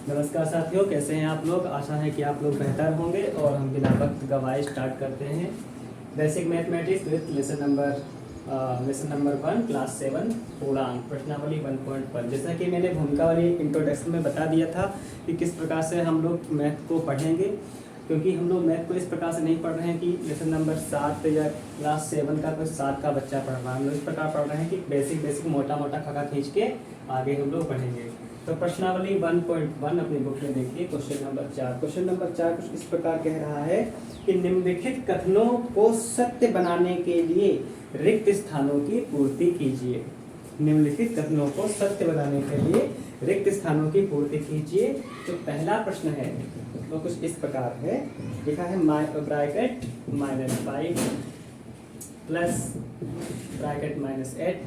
नमस्कार साथियों, कैसे हैं आप लोग। आशा है कि आप लोग बेहतर होंगे और हम बिना वक्त गवाए स्टार्ट करते हैं basic mathematics with lesson number 1 class 7 पूर्णांक प्रश्नावली 1.1। जैसा कि मैंने भूमिका वाली इंट्रोडक्शन में बता दिया था कि किस प्रकार से हम लोग मैथ को पढ़ेंगे, क्योंकि हम लोग मैथ को इस प्रकार से नहीं पढ़ रहे हैं कि लेसन नंबर 7 या क्लास 7 का कोई 7 का बच्चा पढ़ रहा है। हम लोग इस प्रकार पढ़ रहे हैं कि बेसिक मोटा मोटा खगा खींच के आगे हम लोग पढ़ेंगे। तो प्रश्नावली 1.1 अपनी बुक में देखिए, क्वेश्चन नंबर 4। क्वेश्चन नंबर 4 कुछ इस प्रकार कह रहा है कि निम्नलिखित कथनों को सत्य बनाने के लिए रिक्त स्थानों की पूर्ति कीजिए। निम्नलिखित कथनों को सत्य बनाने के लिए रिक्त स्थानों की पूर्ति कीजिए। तो पहला प्रश्न है तो कुछ इस प्रकार है, लिखा है bracket -5 plus bracket -8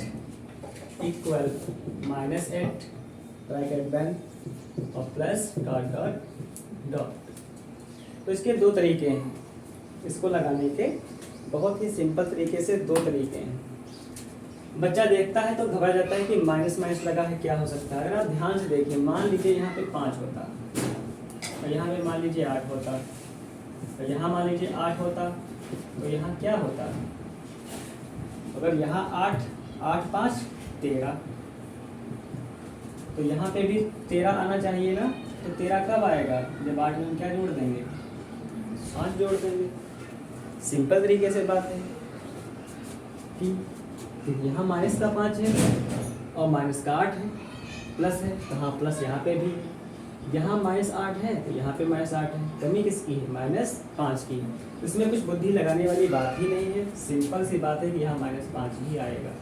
equal -8 bracket बंद और प्लस डॉट डॉट डॉट। तो इसके दो तरीके हैं, इसको लगाने के बहुत ही सिंपल तरीके से दो तरीके हैं। बच्चा देखता है तो घबरा जाता है कि माइनस माइनस लगा है, क्या हो सकता है। अगर आप ध्यान से देखिए, मान लीजिए यहाँ पे 5 होता और यहाँ पे मान लीजिए 8 होता और यहाँ मान लीजिए 8 होता, तो यहाँ क्या होता। अगर यहाँ 8 8 5 13, तो यहाँ पे भी 13 आना चाहिए ना। तो 13 कब आएगा, जब 8 में हम क्या जोड़ देंगे, 5 जोड़ देंगे। सिंपल तरीके से बात है कि यहाँ माइनस का 5 है और माइनस का 8 है, प्लस है तो हाँ प्लस यहाँ पे भी। यहाँ -8 है तो यहाँ पे -8 है। कमी किसकी है, -5 की है। इसमें कुछ बुद्धि लगाने वाली बात ही नहीं है, सिंपल सी बात है कि यहाँ -5 ही आएगा।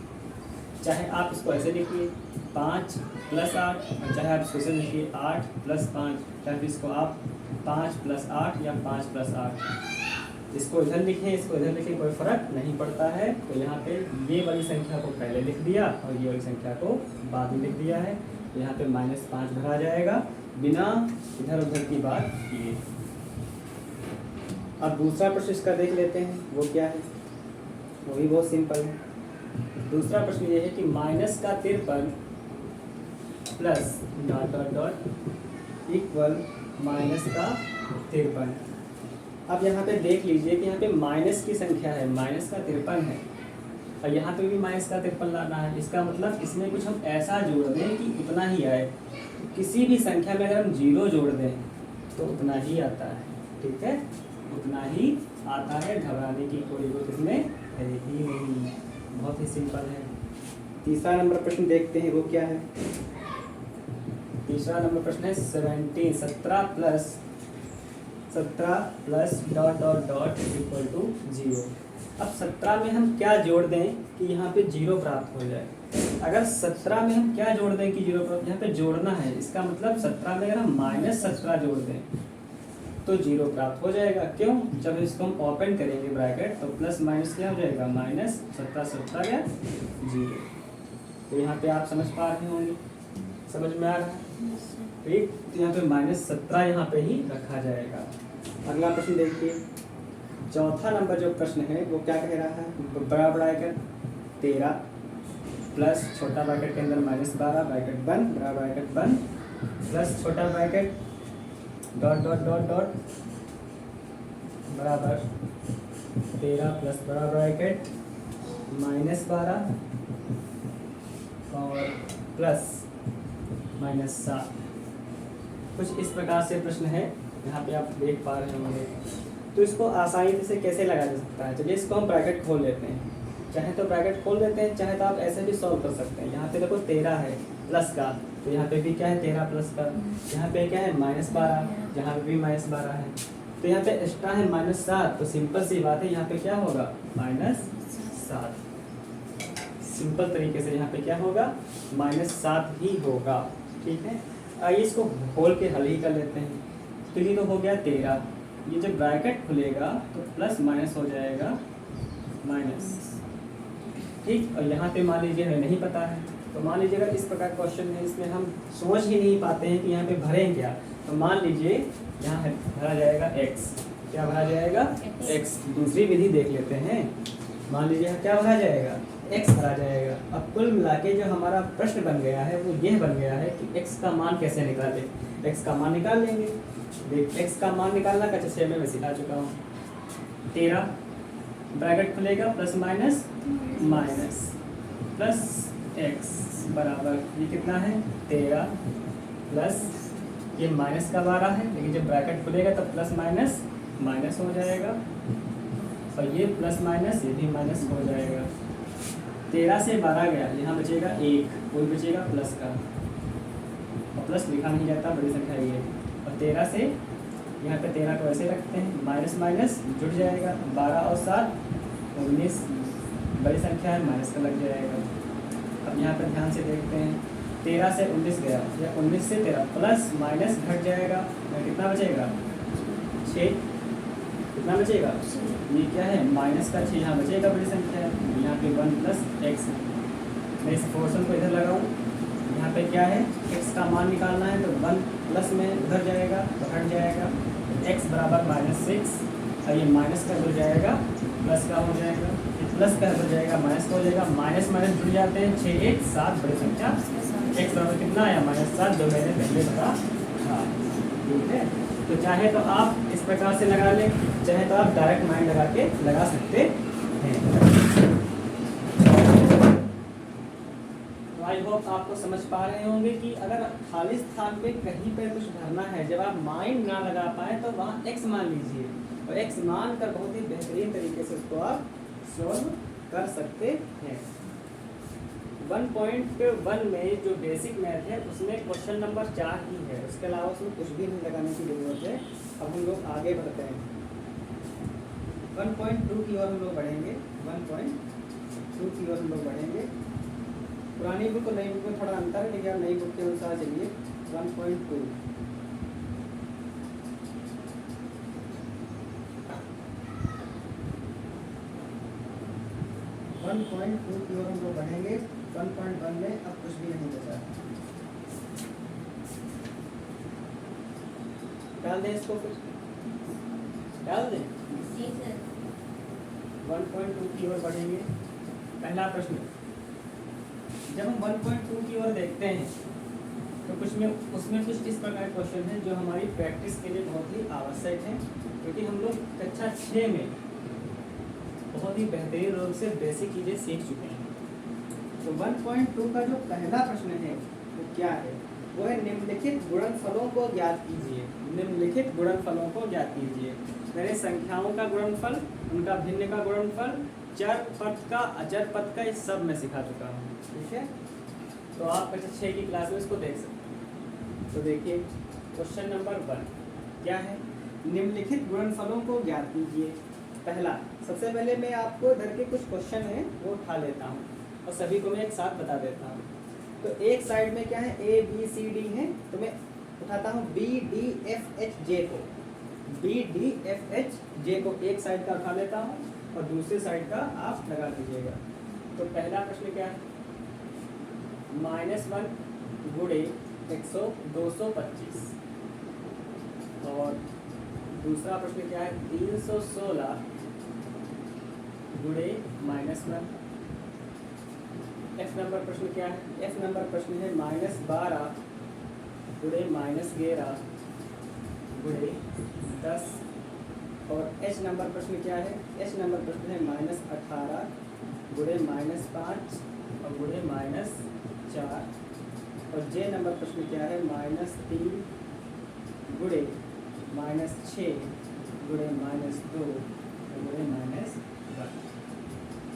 चाहे आप इसको ऐसे लिखिए 5 + 8, और चाहे आप इसको ऐसे लिखिए 8 + 5, चाहे इसको आप 5 + 8 या 5 + 8, इसको इधर लिखें इसको इधर लिखें, कोई फर्क नहीं पड़ता है। तो यहाँ पे ये वाली संख्या को पहले लिख दिया और ये वाली संख्या को बाद में लिख दिया है। यहाँ पे -5 भरा जाएगा बिना इधर उधर की बात किए। अब दूसरा प्रश्न इसका देख लेते हैं, वो क्या है, वो भी बहुत सिंपल है। दूसरा प्रश्न ये है कि -53 plus dot dot dot equal -53। अब यहाँ पे देख लीजिए कि यहाँ पे माइनस की संख्या है, -53 है और यहाँ पे भी -53 लाना है। इसका मतलब इसमें कुछ हम ऐसा जोड़ दें कि उतना ही आए। किसी भी संख्या में अगर हम 0 जोड़ दें तो उतना ही आता है, ठीक है, उतना ही आता है। घबराने की कोई बात इसमें है ही नहीं, बहुत ही सिंपल है। तीसरा नंबर प्रश्न देखते हैं, वो क्या है। तीसरा नंबर प्रश्न है 17 plus dot dot dot equal to 0। अब 17 में हम क्या जोड़ दें कि यहाँ पे 0 प्राप्त हो जाए। अगर 17 में हम क्या जोड़ दें कि 0 प्राप्त, यहाँ पे जोड़ना है, इसका मतलब 17 में अगर हम -17 जोड़ दें तो 0 प्राप्त हो जाएगा। क्यों, जब इसको हम ओपन करेंगे ब्रैकेट तो प्लस माइनस क्या हो जाएगा, -17 17 या 0। तो यहाँ पे आप समझ पा रहे होंगे, समझ में आ रहा है, ठीक। तो यहाँ पे -17 यहाँ पे ही रखा जाएगा। अगला प्रश्न देखिए, चौथा नंबर जो प्रश्न है वो क्या कह रहा है। बड़ा ब्रैकेट 13 प्लस छोटा ब्रैकेट के अंदर -12 ब्रैकेट बंद, बड़ा ब्रैकेट बंद, प्लस छोटा bracket dot dot dot dot बराबर 13 प्लस बड़ा ब्रैकेट -12 और प्लस -7। कुछ इस प्रकार से प्रश्न है, यहाँ पे आप देख पा रहे होंगे। तो इसको आसानी से कैसे लगाया जा सकता है, चलिए इसको हम ब्रैकेट खोल लेते हैं। चाहे तो ब्रैकेट खोल देते हैं, चाहे तो आप ऐसे भी सॉल्व कर सकते हैं। यहाँ पे देखो 13 है प्लस का, तो यहाँ पे भी क्या है 13 प्लस का। यहाँ पे क्या है -12, यहाँ पे भी -12 है। तो यहाँ पे एक्स्ट्रा है -7, तो सिंपल सी बात है, यहाँ पे क्या होगा -7। सिंपल तरीके से यहाँ पे क्या होगा, -7 ही होगा, ठीक है। आइए इसको खोल के हल ही कर लेते हैं। तो ये तो हो गया 13, ये जब ब्रैकेट खुलेगा तो प्लस माइनस हो जाएगा माइनस, ठीक। और यहाँ पे मान लीजिए हमें नहीं पता है, तो मान लीजिए अगर इस प्रकार क्वेश्चन है, इसमें हम सोच ही नहीं पाते हैं कि यहाँ पे भरें क्या, तो मान लीजिए यहाँ भरा जाएगा x। क्या भरा जाएगा, x। दूसरी विधि देख लेते हैं। मान लीजिए यहाँ क्या भरा जाएगा, x भरा जाएगा। अब कुल मिला के जो हमारा प्रश्न बन गया है वो यह बन गया है कि x का मान कैसे निकालें। x का मान निकाल लेंगे। देख x का मान निकालना कक्षा 6 में मैं सिखा चुका हूँ। 13 ब्रैकेट खुलेगा plus minus minus plus x बराबर ये कितना है 13 प्लस ये माइनस का 12 है, लेकिन जब ब्रैकेट खुलेगा तब प्लस माइनस माइनस हो जाएगा और ये प्लस माइनस ये भी माइनस हो जाएगा। 13 से 12 गया, यहाँ बचेगा 1, कोई बचेगा प्लस का, और प्लस लिखा नहीं जाता, बड़ी संख्या ये। और 13 से यहाँ पे 13 को ऐसे रखते हैं, माइनस माइनस जुड़ जाएगा, 12 और 7 19, बड़ी संख्या है, माइनस का लग जाएगा। अब यहाँ पर ध्यान से देखते हैं, 13 से 19 गया या 19 से 13 प्लस माइनस घट जाएगा, कितना बचेगा 6, कितना बचेगा ये क्या है माइनस का 6, यहाँ बचेगा बड़ी संख्या है, यहाँ पे 1 प्लस एक्स। मैं इस पोर्शन को इधर लगाऊँ, यहाँ पे क्या है x का मान निकालना है, तो 1 प्लस में उधर जाएगा तो हट जाएगा, x बराबर -6, और ये माइनस का जुड़ जाएगा प्लस का हो जाएगा, प्लस का हो जाएगा माइनस का हो जाएगा, माइनस माइनस जुड़ जाते हैं, 6 1 7 बड़ी संख्या x बराबर कितना आया -7, जो मैंने पहले बता था। ठीक है, तो चाहे तो आप इस प्रकार से लगा लें, चाहे तो आप डायरेक्ट माइंड लगा के लगा सकते हैं। तो आई होप आपको समझ पा रहे होंगे कि अगर खाली स्थान पे कहीं पर कुछ भरना है, जब आप माइंड ना लगा पाए तो वहाँ x मान लीजिए, और x मान कर बहुत ही बेहतरीन तरीके से उसको आप सॉल्व कर सकते हैं। 1.1 में जो बेसिक मैथ है उसमें क्वेश्चन नंबर 4 ही है, उसके अलावा उसमें कुछ भी नहीं लगाने की ज़रूरत है। अब हम लोग आगे बढ़ते हैं, 1.2 की ओर हम लोग बढ़ेंगे, 1.2 की ओर हम लोग बढ़ेंगे। पुरानी बुक और नई बुक में थोड़ा अंतर है, लेकिन आप नई बुक के अनुसार चलिए। 1.2 की ओर हम लोग बढ़ेंगे। 1.1 में अब कुछ भी नहीं बचा, डाल दें इसको, फिर डाल दें। 1.2 की ओर बढ़ेंगे। पहला प्रश्न, जब हम 1.2 की ओर देखते हैं तो उसमें कुछ इस प्रकार क्वेश्चन है जो हमारी प्रैक्टिस के लिए बहुत ही आवश्यक है, क्योंकि हम लोग कक्षा 6 में बहुत ही बेहतरीन रूप से बेसिक चीज़ें सीख चुके हैं। तो 1.2 का जो पहला प्रश्न है वो क्या है, वो है निम्नलिखित गुणनफलों को ज्ञात कीजिए। निम्नलिखित गुणनफलों को ज्ञात कीजिए। मैंने संख्याओं का गुणनफल, उनका भिन्न का गुणनफल, चर पद का, अचर पद का, ये सब मैं सिखा चुका हूँ। ठीक है, तो आप कक्षा 6 की क्लास में इसको देख सकते हैं। तो देखिए क्वेश्चन नंबर 1 क्या है, निम्नलिखित गुणनफलों को ज्ञात कीजिए। पहला, सबसे पहले मैं आपको इधर के कुछ क्वेश्चन हैं वो उठा लेता हूँ और सभी को मैं एक साथ बता देता हूँ। तो एक साइड में क्या है A B C D है, तो मैं उठाता हूँ B D F H J को, B D F H J को एक साइड का उठा लेता हूँ और दूसरी साइड का आप लगा दीजिएगा। तो पहला प्रश्न क्या है, -1 गुणे 225, और दूसरा प्रश्न क्या है 316 गुणे -1। F नंबर प्रश्न क्या है, F नंबर प्रश्न है -12 गुणे -11 गुणे 10, और H नंबर प्रश्न क्या है, H नंबर प्रश्न है -18 गुणे -5 और गुणे -4, और J नंबर प्रश्न क्या है -3 गुणे -6 गुणे -2 गुणे -1।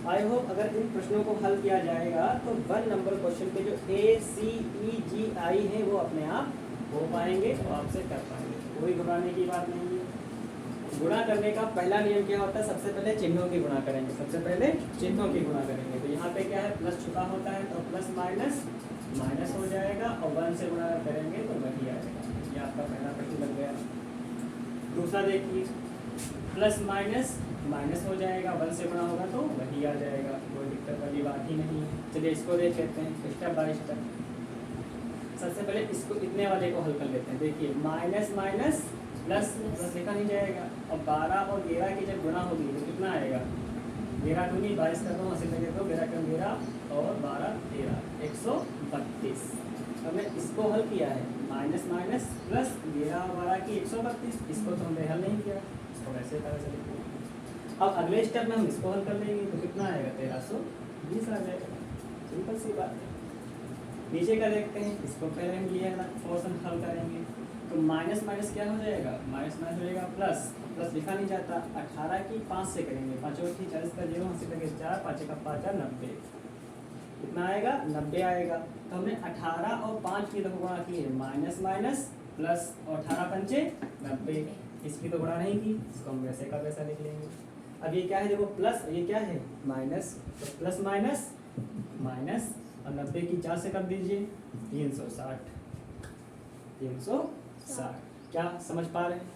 आई होप अगर इन प्रश्नों को हल किया जाएगा तो 1 नंबर क्वेश्चन के जो A C E G I हैं वो अपने आप हो पाएंगे और आपसे कर पाएंगे, कोई घबराने की बात नहीं है। गुणा करने का पहला नियम क्या होता है, सबसे पहले चिन्हों की गुणा करेंगे, सबसे पहले चिन्हों की गुणा करेंगे। तो यहाँ पे क्या है प्लस छुपा होता है, तो प्लस माइनस माइनस हो जाएगा, और 1 से गुणा करेंगे तो वही आएगा। ये आपका पहला प्रश्न लग गया। दूसरा देखिए, प्लस माइनस माइनस हो जाएगा, 1 से गुणा होगा तो वही आ जाएगा, कोई दिक्कत वाली बात ही नहीं है। चलिए इसको देख लेते हैं स्टेप बाय स्टेप। सबसे पहले इसको इतने वाले को हल कर लेते हैं। देखिए माइनस माइनस प्लस प्लस लिखा नहीं जाएगा, और 12 और 11 की जब गुणा होगी तो कितना आएगा 13 दूनी 22 कर दो, 80 लगे तो 13 कम 13 और 12 13 132। हमने इसको हल किया है माइनस माइनस प्लस 13 और 12 की 132। इसको तो हमने हल नहीं किया, इसको वैसे तरह से लिख लिया। अब अगले स्टेप में हम इसको हल कर लेंगे तो कितना आएगा 1320 आ जाएगा। सिंपल सी बात है। नीचे का देखते हैं, इसको पहले हम ये पोर्शन हल करेंगे तो माइनस माइनस क्या हो जाएगा, माइनस माइनस हो जाएगा प्लस, प्लस लिखा नहीं जाता। 18 की 5 से करेंगे, 5 और 40 का 0, 80 लगे 4, 5 का 5 90। कितना आएगा 90 आएगा। तो हमने 18 और 5 की तो गुणा की है माइनस माइनस प्लस और 18 पंचे 90, इसकी तो गुणा नहीं की, इसको हम वैसे का वैसा लिख लेंगे। अब ये क्या है देखो प्लस, ये क्या है माइनस, तो प्लस माइनस माइनस और 90 की 4 से कर दीजिए 360। 360 क्या समझ पा रहे हैं,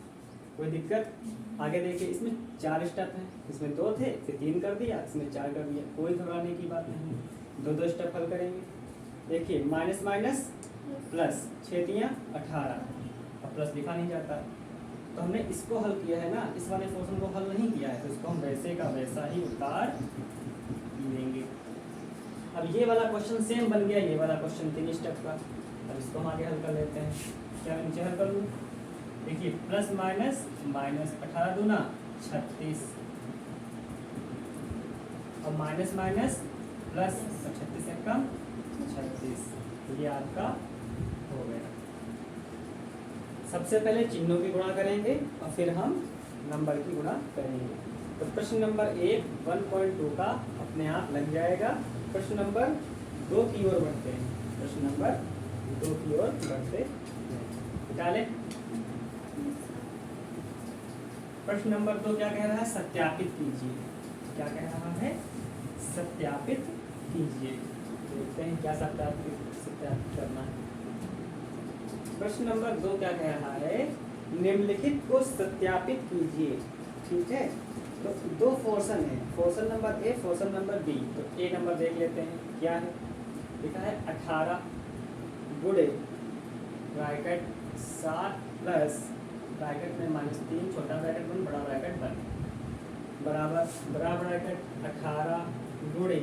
कोई दिक्कत? आगे देखिए, इसमें 4 स्टेप हैं, इसमें 2 थे फिर 3 कर दिया, इसमें 4 कर दिया, कोई घबराने की बात नहीं। 2 स्टेप हल करेंगे। देखिए माइनस माइनस प्लस 6 तियाँ 18, अब प्लस लिखा नहीं जाता तो हमने इसको हल किया है ना, इस वाले पोर्शन को हल नहीं किया है तो इसको हम वैसे का वैसा ही उतार लेंगे। अब ये वाला क्वेश्चन सेम बन गया, ये वाला क्वेश्चन 3 स्टेप का। अब इसको हम आगे हल कर लेते हैं। क्या मैं नीचे हल कर लूँ? देखिए प्लस माइनस माइनस 18 दूना 36 और माइनस माइनस प्लस 36 से कम 36, ये आपका हो गया। सबसे पहले चिन्हों की गुणा करेंगे और फिर हम नंबर की गुणा करेंगे। तो प्रश्न नंबर 1 का अपने आप लग जाएगा। प्रश्न नंबर 2 की ओर बढ़ते हैं। प्रश्न नंबर 2 की ओर बढ़ते हैं। निकालें। प्रश्न नंबर 2 क्या कह रहा है, सत्यापित कीजिए। क्या कह रहा है, सत्यापित कीजिए। देखते हैं क्या सत्यापित करना है। प्रश्न नंबर 2 क्या कह रहा है, निम्नलिखित को सत्यापित कीजिए। ठीक है, तो 2 पोर्शन है, portion number A, portion number B. तो ए नंबर देख लेते हैं क्या है। लिखा है 18 गुणे ब्रैकेट 7 प्लस ब्रैकेट में -3, छोटा ब्रैकेट बन बड़ा ब्रैकेट बन, बराबर बड़ा ब्रैकेट 18 गुणे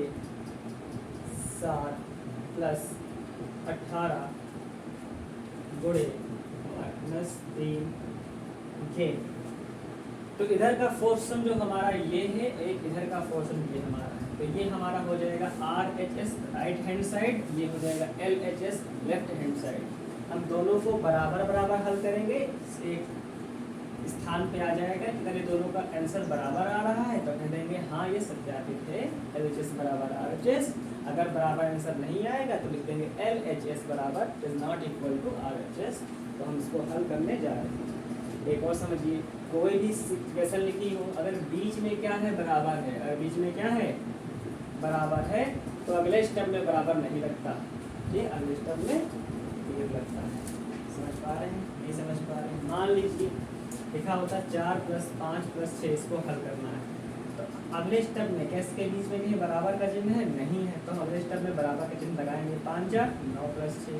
7 प्लस 18 गुणे -3 के। तो इधर का पोर्शन जो हमारा ये है, एक इधर का पोर्शन ये हमारा है, तो ये हमारा हो जाएगा RHS राइट हैंड साइड, ये हो जाएगा LHS लेफ्ट हैंड साइड। हम दोनों को बराबर बराबर हल करेंगे, एक स्थान पे आ जाएगा। अगर ये दोनों का आंसर बराबर आ रहा है तो कह देंगे हाँ ये सत्यापित है, LHS बराबर RHS। अगर बराबर आंसर नहीं आएगा तो लिख देंगे LHS बराबर is not equal to RHS। तो हम इसको हल करने जा रहे हैं। एक और समझिए, कोई भी सिचुएशन लिखी हो, अगर बीच में क्या है बराबर है, अगर बीच में क्या है बराबर है तो अगले स्टेप में बराबर नहीं लगता, ये अगले स्टेप में ये लगता है। समझ पा रहे हैं, नहीं समझ पा रहे हैं? मान लीजिए लिखा होता है 4 + 5 + 6, इसको हल करना है। तो अगले स्टेप में क्या इसके बीच में भी बराबर का चिन्ह है, नहीं है, तो हम अगले स्टेप में बराबर का चिन्ह लगाएंगे। 5 4 9 + 6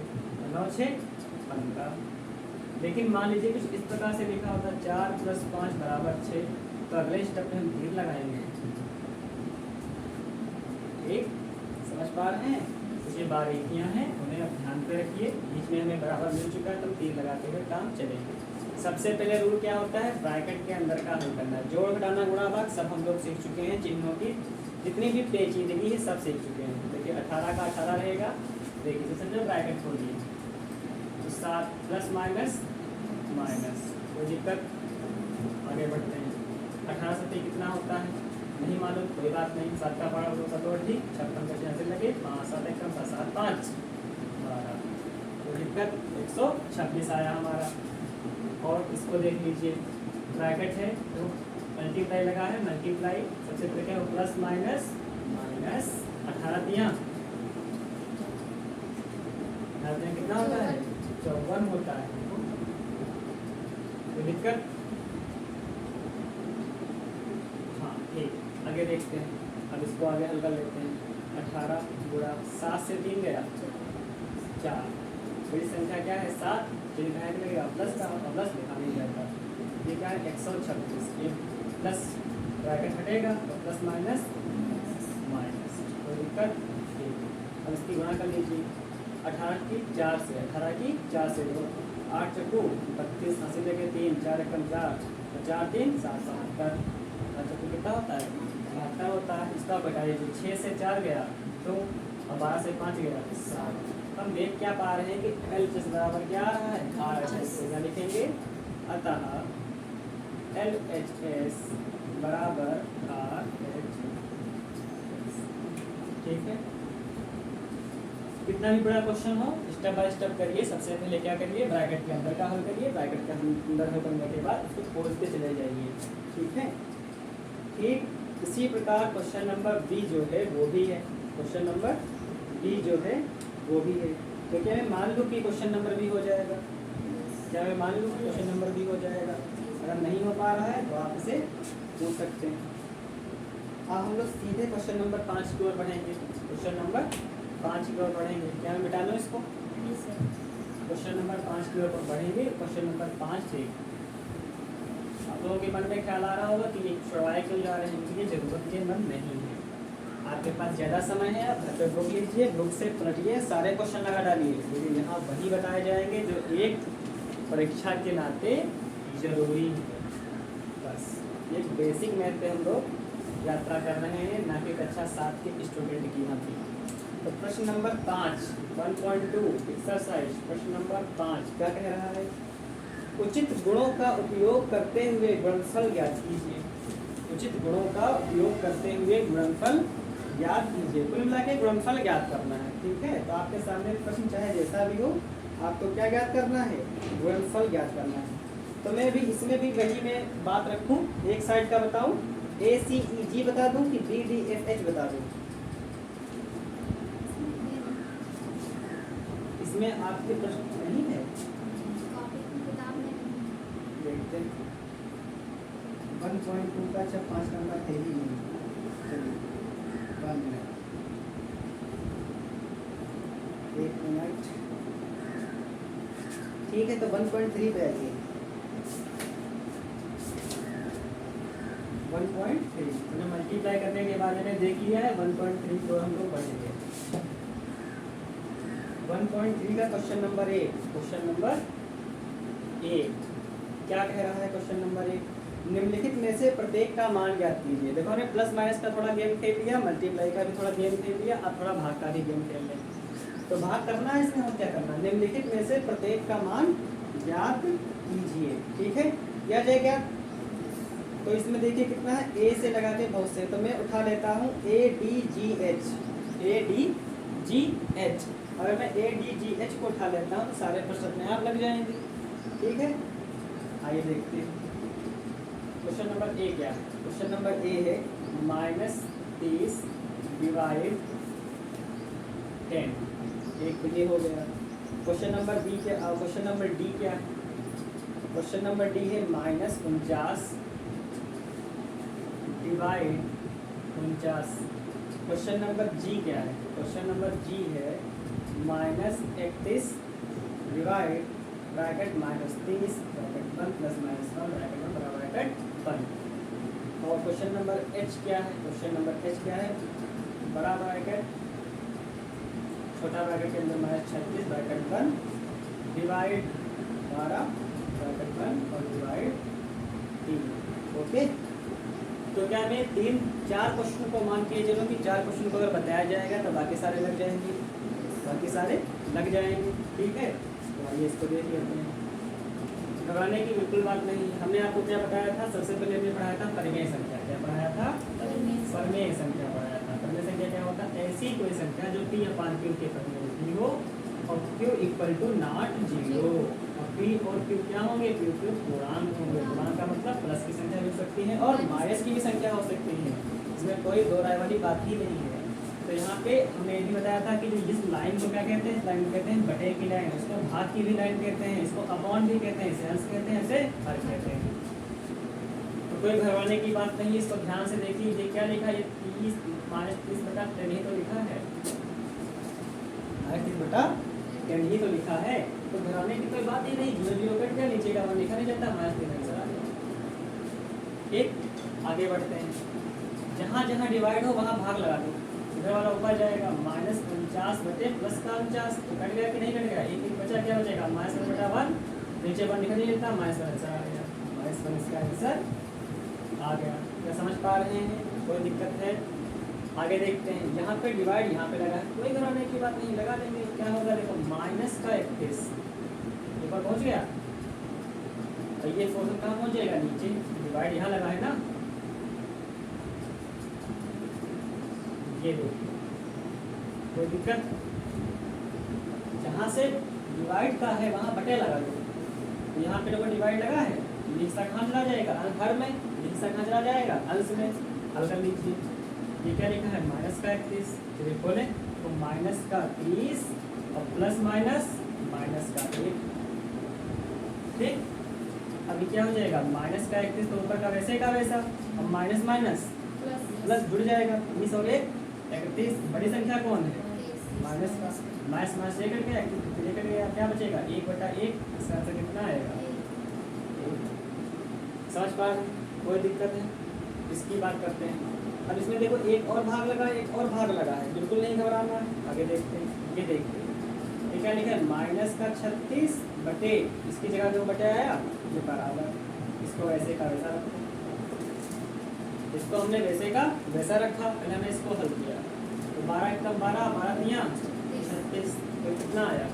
9 6 15। लेकिन मान लीजिए कुछ इस प्रकार से लिखा होता है 4 + 5 = 6, तो अगले स्टेप में हम तीर लगाएंगे। ठीक, समझ पा रहे हैं? ये बारीकियां हैं, उन्हें आप ध्यान पे रखिए। बीच में हमें बराबर मिल चुका है तो तीर लगाते हुए काम चलेंगे। सबसे पहले रूल क्या होता है, ब्रैकेट के अंदर का हल करना है। जोड़ घटाना गुणा भाग सब हम लोग सीख चुके हैं, चिन्हों की जितनी भी पेचीदगी है सब सीख चुके हैं। देखिए 18 का 18 रहेगा, देखिए समझो ब्रैकेट खोलिए तो 7 प्लस माइनस माइनस, कोई दिक्कत? आगे बढ़ते हैं। 18 से कितना होता है नहीं मालूम, कोई बात नहीं, 7 का पढ़ा तो 7 ठीक, 56 का यहाँ लगे 5 7 1 कम 7 5 12, कोई दिक्कत? 126 आया हमारा। और इसको देख लीजिए, ब्रैकेट है तो मल्टीप्लाई लगा है, मल्टीप्लाई सबसे पहले क्या हो, प्लस माइनस माइनस 18 दिया कितना होता है 54 होता है। कोई दिक्कत? हाँ ठीक, आगे देखते हैं। अब इसको आगे हल कर लेते हैं। 18 गुणा 7 से 3 गया 4, बड़ी संख्या क्या है 7, चिन्ह कहाँ लगेगा प्लस का, और प्लस लिखा नहीं जाता। ये क्या है 126, ये प्लस ब्रैकेट हटेगा तो प्लस माइनस इक्कट 1। अब इसकी गुणा कर लीजिए 18 की 4 से, 18 की 4 से 8 चक्कू 32, 80 लेके 3, 4 एकम 4, 4 3 7 72, 8 चक्कू कितना होता है 72 होता है। इसका बटा लीजिए 6 से 4 गया 2 और 12 से 5 गया 7। हम देख क्या पा रहे हैं कि LHS बराबर क्या आ रहा है RHS। तो क्या लिखेंगे, अतः LHS बराबर RHS। ठीक है, कितना भी बड़ा क्वेश्चन हो स्टेप बाय स्टेप करिए। सबसे पहले क्या करिए, ब्रैकेट के अंदर का हल करिए, ब्रैकेट के अंदर हल करने के बाद उसको खोलते चले जाइए। ठीक है, ठीक इसी प्रकार क्वेश्चन नंबर बी जो है वो भी है, क्वेश्चन नंबर बी जो है वो भी है। तो क्या मैं मान लूँ कि क्वेश्चन नंबर भी हो जाएगा, क्या मैं मान लूँ कि क्वेश्चन नंबर भी हो जाएगा। अगर नहीं हो पा रहा है तो आप इसे पूछ सकते हैं। अब हम लोग सीधे क्वेश्चन नंबर 5 की ओर बढ़ेंगे, क्वेश्चन नंबर 5 की ओर बढ़ेंगे। क्या मैं मिटा लूँ इसको, क्वेश्चन नंबर 5 की ओर बढ़ेंगे। क्वेश्चन नंबर 5 से आप लोगों के मन में ख्याल आ रहा होगा कि ये छुड़वाए क्यों जा रहे हैं, ये जरूरत के मन नहीं है। आपके पास ज़्यादा समय है, आप घर पे बुक लीजिए, बुक से पलटिए, सारे क्वेश्चन लगा डालिए, क्योंकि यहाँ वही बताए जाएंगे जो एक परीक्षा के नाते जरूरी है। बस एक बेसिक मैथ पे हम लोग यात्रा कर रहे हैं, ना कि कक्षा 7 के स्टूडेंट की यहाँ पे। तो प्रश्न नंबर 5 1.2 एक्सरसाइज प्रश्न नंबर 5 क्या कह रहा है, उचित गुणों का उपयोग करते हुए गुणनफल ज्ञात कीजिए। उचित गुणों का उपयोग करते हुए गुणनफल ज्ञात कीजिए। कुल मिला के गुणनफल ज्ञात करना है। ठीक है, तो आपके सामने प्रश्न चाहे जैसा भी हो, आपको क्या ज्ञात करना है, गुणनफल ज्ञात करना है। तो मैं भी इसमें भी वही मैं बात रखूं, एक साइड का बताऊं, ACEG बता दूं कि BDFH बता दूं। इसमें आपके प्रश्न नहीं है, देखते हैं 1.2 का 5 नंबर है ही नहीं। चलिए 1 मिनट, 1 मिनट। ठीक है, तो 1.3 पे आइए। 1.3 मैंने मल्टीप्लाई करने के बाद मैंने देख लिया है, 1.3 को हम लोग बढ़ेंगे। 1.3 का क्वेश्चन नंबर 1, क्वेश्चन नंबर 1 क्या कह रहा है, क्वेश्चन नंबर 1 निम्नलिखित में से प्रत्येक का मान ज्ञात कीजिए। देखो हमने प्लस माइनस का थोड़ा गेम खेल लिया, मल्टीप्लाई का भी थोड़ा गेम खेल लिया, अब थोड़ा भाग का भी गेम खेल लें। तो भाग करना है, इसमें हम क्या करना है, निम्नलिखित में से प्रत्येक का मान ज्ञात कीजिए। ठीक है, किया जाए क्या, तो इसमें देखिए कितना है, ए से लगा के बहुत से, तो मैं उठा लेता हूँ ADGH। अगर मैं ADGH को उठा लेता हूँ तो सारे प्रश्न अपने आप लग जाएंगे। ठीक है, आइए देखते हैं क्वेश्चन नंबर ए क्या है। क्वेश्चन नंबर ए है -30 डिवाइड 10, एक तो ये हो गया। क्वेश्चन नंबर बी क्या, क्वेश्चन नंबर डी क्या है, क्वेश्चन नंबर डी है -49 डिवाइड 49। क्वेश्चन नंबर जी क्या है, क्वेश्चन नंबर जी है -31 divide bracket -30 bracket 1 plus -1 bracket 1 बराबर ब्रैकेट 1। और क्वेश्चन नंबर एच क्या है, क्वेश्चन नंबर एच क्या है, बड़ा ब्रैकेट छोटा ब्रैकेट के अंदर -36 ब्रैकेट 1 डिवाइड 12 ब्रैकेट 1 और डिवाइड 3। ओके, तो क्या मैं 3-4 क्वेश्चन को मान के चलो कि 4 क्वेश्चन को अगर बताया जाएगा तो बाकी सारे लग जाएंगे, बाकी सारे लग जाएंगे। ठीक है, तो आइए इसको देख लेते हैं। घबराने की बिल्कुल बात नहीं है। हमने आपको क्या बताया था, सबसे पहले हमने पढ़ाया था परिमेय संख्या। क्या पढ़ाया था, परिमेय संख्या पढ़ाया था। परिमेय संख्या क्या होता है, ऐसी कोई संख्या जो P/Q के परिमेय हो और Q = not 0 और P और Q क्या होंगे, Q पूर्णांक होंगे। पूर्णांक का मतलब प्लस की संख्या भी हो सकती है और माइनस की भी संख्या हो सकती है, इसमें कोई दो राय वाली बात ही नहीं है। तो यहाँ पे हमने ये भी बताया था कि जो इस लाइन को क्या कहते हैं, इस लाइन को कहते हैं बटे की लाइन, इसको भाग की भी लाइन कहते हैं, इसको अपॉन भी कहते हैं, इसे अंश कहते हैं, इसे हर कहते हैं। तो कोई घबराने की बात नहीं है, इसको ध्यान से देखिए। ये क्या लिखा है, ये 30 -30 बटा 10 ही तो लिखा है, 30 बटा 10 ही तो लिखा है। तो घबराने की कोई बात ही नहीं, 0 कट गया, नीचे का वन लिखा नहीं जाता, -3 एक। आगे बढ़ते हैं, जहाँ जहाँ डिवाइड हो वहाँ भाग लगा दो। इधर वाला ऊपर जाएगा -49 बटे प्लस का 49, तो कट गया कि नहीं कट गया, एक एक बचा, क्या बचेगा -1 बटा 1, नीचे 1 निकल नहीं लेता, -1 आंसर आ गया, -1 इसका आंसर आ गया। क्या समझ पा रहे हैं, कोई दिक्कत है? आगे देखते हैं, यहाँ पे डिवाइड यहाँ पे लगा है, कोई घबराने की बात नहीं, लगा देंगे, क्या होगा देखो -31 ऊपर पहुँच गया, तो ये फोर्स कहाँ पहुँच जाएगा नीचे, डिवाइड यहाँ लगा है ना, ये देखिए कोई दिक्कत, जहाँ से डिवाइड का है वहाँ बटे लगा दो, तो यहाँ पे देखो डिवाइड लगा है, हिस्सा कहाँ चला जाएगा, हर में हिस्सा कहाँ चला जाएगा, अंश में, हल कर लीजिए। ये क्या लिखा है -31, तो खोले तो -30 और प्लस -1, ठीक। अभी क्या हो जाएगा -31, तो ऊपर का वैसे का वैसा, अब माइनस माइनस प्लस जुड़ जाएगा, 30 और 1 31, बड़ी संख्या कौन है माइनस का, माइनस ये कट गया, ये कट गया, क्या बचेगा 1 बटा 1, इसका आंसर कितना आएगा 1। समझ पा रहे, कोई दिक्कत है? इसकी बात करते हैं। अब इसमें देखो एक और भाग लगा है, एक और भाग लगा है, बिल्कुल नहीं घबराना है, आगे देखते हैं। ये देखते हैं, ये क्या लिखा है -36 बटे, इसकी जगह जो बटे आया ये बराबर, इसको वैसे का वैसा रखो, इसको हमने वैसे का वैसा रखा, पहले हमने इसको हल किया, तो 12 एकम 12, 12 दिया 36, तो कितना आया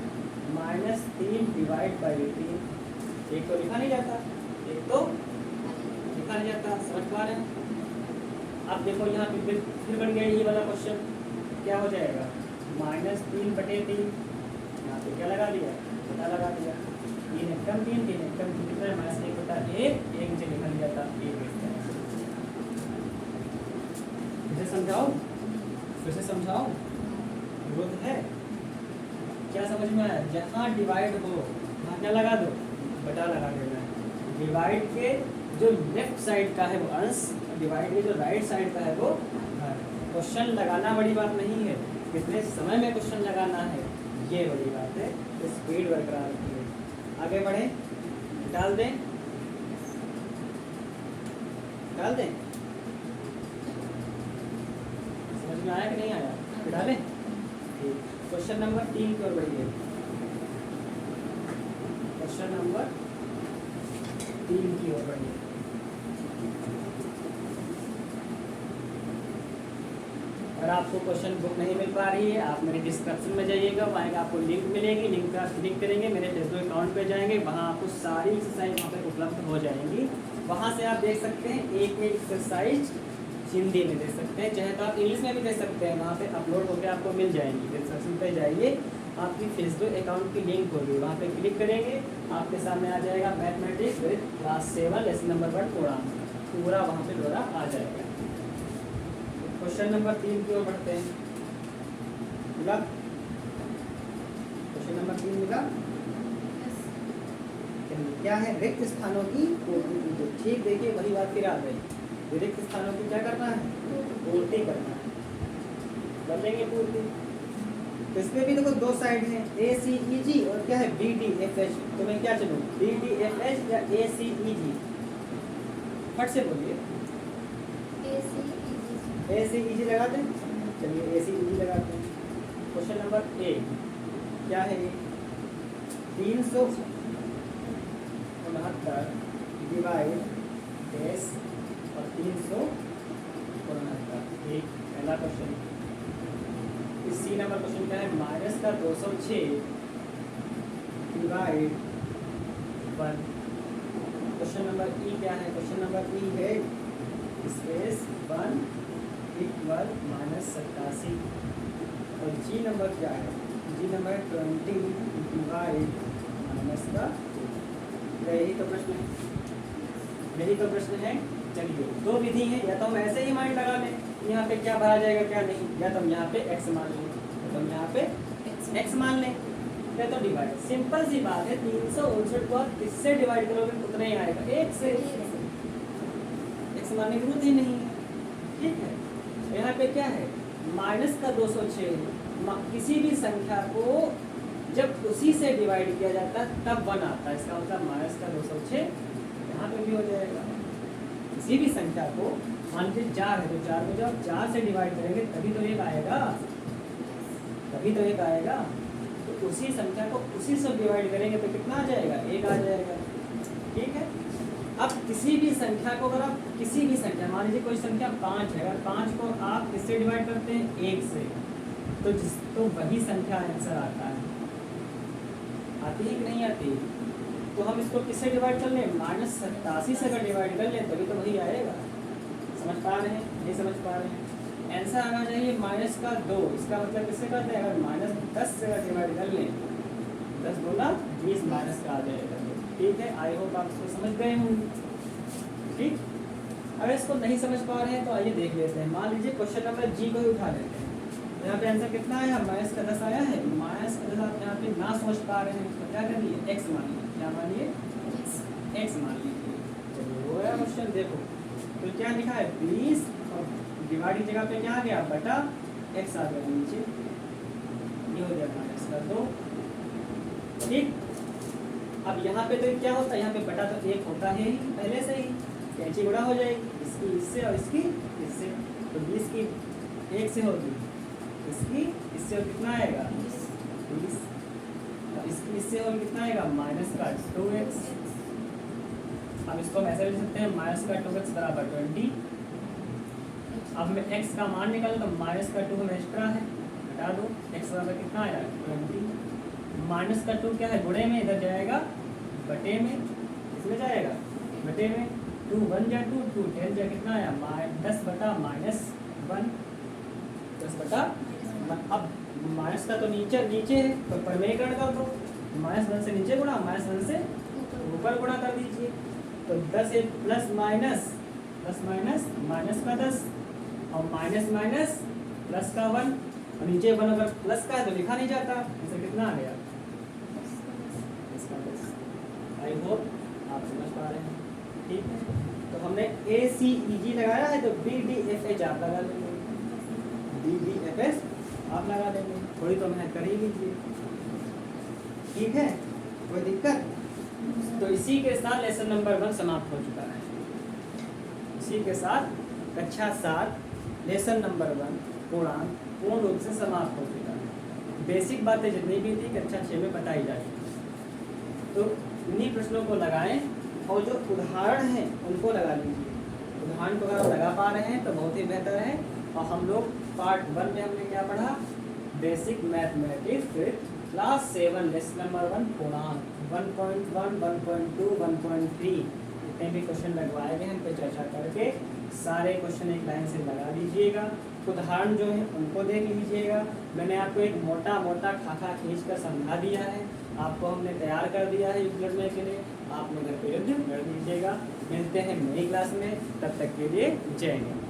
-3 डिवाइड बाई 3, एक तो लिखा नहीं जाता, एक तो लिखा नहीं जाता, समझ पा रहे हैं? अब देखो यहाँ पे फिर बन गया ये वाला क्वेश्चन, क्या हो जाएगा -3 बटे 3, यहाँ पे क्या लगा दिया, पता लगा दिया, 3 एकम 3, 3 एकम 3 कितना है -1 बटा 1, एक नीचे लिखा नहीं जाता, 1 इसे समझाओ, फिर से समझाओ, विरोध है? क्या समझ में आया? जहाँ डिवाइड हो वहाँ क्या लगा दो, बटा लगा देना है। डिवाइड के जो लेफ्ट साइड का है वो अंश, डिवाइड के जो राइट साइड का है वो हर। क्वेश्चन लगाना बड़ी बात नहीं है, कितने समय में क्वेश्चन लगाना है ये बड़ी बात है, तो स्पीड बरकरार रखिए। आगे बढ़े, डाल दें, डाल दें, समझ में आया कि नहीं आया? डालें, ठीक। क्वेश्चन नंबर 3 की ओर बढ़िए, क्वेश्चन नंबर 3 की ओर बढ़िए। अगर आपको क्वेश्चन बुक नहीं मिल पा रही है, आप मेरे डिस्क्रिप्शन में जाइएगा, वहाँ आपको लिंक मिलेगी, लिंक पर क्लिक करेंगे, मेरे फेसबुक अकाउंट पे जाएंगे, वहाँ आपको सारी एक्सरसाइज वहाँ पे उपलब्ध हो जाएंगी। वहाँ से आप देख सकते हैं एक एक एक्सरसाइज हिंदी में देख सकते हैं, चाहे तो आप इंग्लिश में भी देख सकते हैं, वहाँ पे अपलोड होकर आपको मिल जाएंगी। डिस्क्रिप्शन पे जाइए, आपकी फेसबुक अकाउंट की लिंक होगी, वहाँ पे क्लिक करेंगे, आपके सामने आ जाएगा mathematics with class 7 lesson number 1 पूरा वहाँ पे पूरा आ जाएगा। क्वेश्चन नंबर 3 की ओर बढ़ते हैं, मिला? क्वेश्चन नंबर 3 मिला? क्या है? रिक्त स्थानों की पूर्ति कीजिए। ठीक, देखिए वही बात फिर आ गई, रिक्त स्थानों की क्या करना है, पूर्ति करना है, कर लेंगे पूर्ति। तो इसमें भी देखो दो साइड हैं, ACEG और क्या है BDFH, तो मैं क्या चलूँ BDFH या ACEG? फट से बोलिए, ACEG लगाते हैं, चलिए ACEG लगाते हैं। क्वेश्चन नंबर ए क्या है, 369 डिवाइड डेस और 369, एक पहला क्वेश्चन। इस सी नंबर क्वेश्चन क्या है, -206 डिवाइड 1। क्वेश्चन नंबर ई क्या है, क्वेश्चन नंबर ई है स्पेस 1 इक्वल -87, और जी नंबर क्या है, जी नंबर 20 डिवाइड -2। यही तो प्रश्न है, यही तो प्रश्न है। चलिए दो विधि है, या तो हम ऐसे ही माइंड लगा लें यहाँ पे क्या भरा जाएगा क्या नहीं, या तो हम यहाँ पे x मान लें, तो हम यहाँ पे x मान लें, या तो डिवाइड। सिंपल सी बात है, 359 को आप किससे डिवाइड करोगे उतना ही आएगा, 1 से। x मानने की जरूरत ही नहीं है, ठीक है। यहाँ पे क्या है, -206, किसी भी संख्या को जब उसी से डिवाइड किया जाता है तब 1 आता है, इसका मतलब -206 यहाँ पे भी हो जाएगा। किसी भी संख्या को मान लीजिए 4 है तो 4 को जब 4 से डिवाइड करेंगे तभी तो एक आएगा, तभी तो एक आएगा। तो उसी संख्या को उसी से डिवाइड करेंगे तो कितना आ जाएगा, एक आ जाएगा। ठीक है, अब किसी भी संख्या को अगर आप किसी भी संख्या, मान लीजिए कोई संख्या 5 है, अगर 5 को आप किससे डिवाइड करते हैं, 1 से, तो वही संख्या आंसर आता है। आती है कि नहीं आती? तो हम इसको किससे डिवाइड कर लें, -87 से अगर डिवाइड कर लें तभी तो वही आएगा। समझ पा रहे हैं, नहीं समझ पा रहे हैं? आंसर आना चाहिए -2। इसका मतलब किससे करते हैं, अगर -10 से अगर डिवाइड कर लें, 10 दूना 20 माइनस का आ जाएगा। ठीक है, आई होप आप इसको समझ गए होंगे। ठीक, अगर इसको नहीं समझ पा रहे हैं तो आइए देख लेते हैं। मान लीजिए क्वेश्चन नंबर जी को ही उठा लेते हैं। यहाँ पे आंसर कितना आया, -10 आया है। -10 आप यहाँ पे ना समझ पा रहे हैं तो क्या करिए, x मान लीजिए। क्या मानिए, x मान लीजिए। चलिए वो है क्वेश्चन, देखो तो क्या लिखा है, 20 और डिवाइड की जगह पे क्या आ गया, बटा x आ गया नीचे, ये हो गया -2। ठीक, अब यहाँ पे तो क्या होता है, यहाँ पे बटा तो 1 होता है ही पहले से ही, कैंची गुणा हो जाएगी, इसकी इससे और इसकी इससे। तो 20 की 1 से होगी, इसकी इससे और कितना आएगा, 20। इसकी इससे और कितना आएगा, -2x। अब इसको हम ऐसे लिख सकते हैं, -2x बराबर 20। अब मैं x का मान निकालूँ तो -2 में एक्स्ट्रा है, हटा दो, x बराबर कितना आया, 20। -2 क्या है, गुणे में, इधर जाएगा बटे में, इसमें जाएगा बटे में। 2 1 जा 2, 2 10 जा कितना आया, 10 बटा -1, 10 बटा। अब माइनस का तो नीचे नीचे है तो परमेयकरण कर दो, -1 से नीचे गुणा, -1 से ऊपर गुणा कर दीजिए। तो 10 है plus minus, plus minus minus का 10 और माइनस माइनस प्लस का 1, और नीचे 1 अगर प्लस का है तो लिखा नहीं जाता, इसे कितना आ गया, इसका 10। आई होप आप समझ पा रहे हैं। ठीक है, तो हमने ACEG लगाया है तो BDFH आप लगा लेंगे, BDFS आप लगा देंगे, थोड़ी तो मेहनत कर ही लीजिए। ठीक है, कोई दिक्कत? तो इसी के साथ लेसन नंबर 1 समाप्त हो चुका है। इसी के साथ कक्षा 7 लेसन नंबर 1 पूर्णांक पूर्ण रूप से समाप्त हो चुका है। बेसिक बातें जितनी भी थी कक्षा 6 में बताई जा चुकी। तो इन्हीं प्रश्नों को लगाएं और जो उदाहरण हैं उनको लगा लीजिए। उदाहरण को अगर आप लगा पा रहे हैं तो बहुत ही बेहतर है। और हम लोग पार्ट 1 में हमने क्या पढ़ा, basic mathematics class 7 lesson number 1 पूर्णांक 1.1 1.2 1.3 जितने भी क्वेश्चन लगवाए गए हैं उन पर चर्चा करके सारे क्वेश्चन एक लाइन से लगा लीजिएगा। उदाहरण जो है उनको देख लीजिएगा। मैंने आपको एक मोटा मोटा खाका खींच कर समझा दिया है, आपको हमने तैयार कर दिया है युद्ध लड़ने के लिए। आप लोग घर पे युद्ध लड़ लीजिएगा। मिलते हैं नई क्लास में, तब तक के लिए जय हिंद।